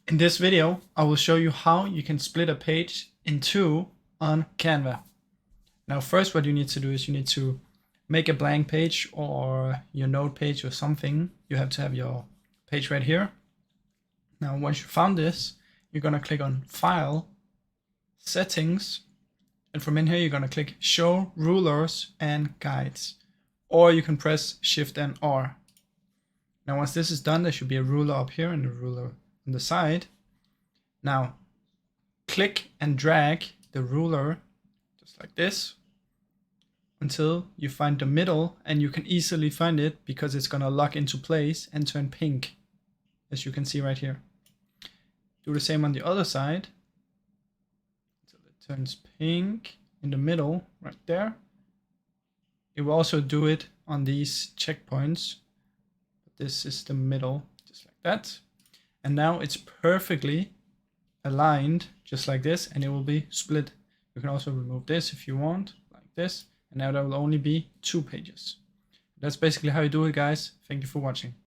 In this video, I will show you how you can split a page in two on Canva. Now, first what you need to do is you need to make a blank page or your note page or something. You have to have your page right here. Now, once you found this, you're gonna click on File, Settings, and from in here, you're gonna click Show Rulers and Guides, or you can press Shift and R. Now, once this is done, there should be a ruler up here and a ruler on the side. Now, click and drag the ruler just like this until you find the middle, and you can easily find it because it's gonna lock into place and turn pink, as you can see right here. Do the same on the other side until it turns pink in the middle right there. It will also do it on these checkpoints. This is the middle, just like that. And now it's perfectly aligned, just like this, and it will be split. You can also remove this if you want, like this. And now there will only be 2 pages. That's basically how you do it, guys. Thank you for watching.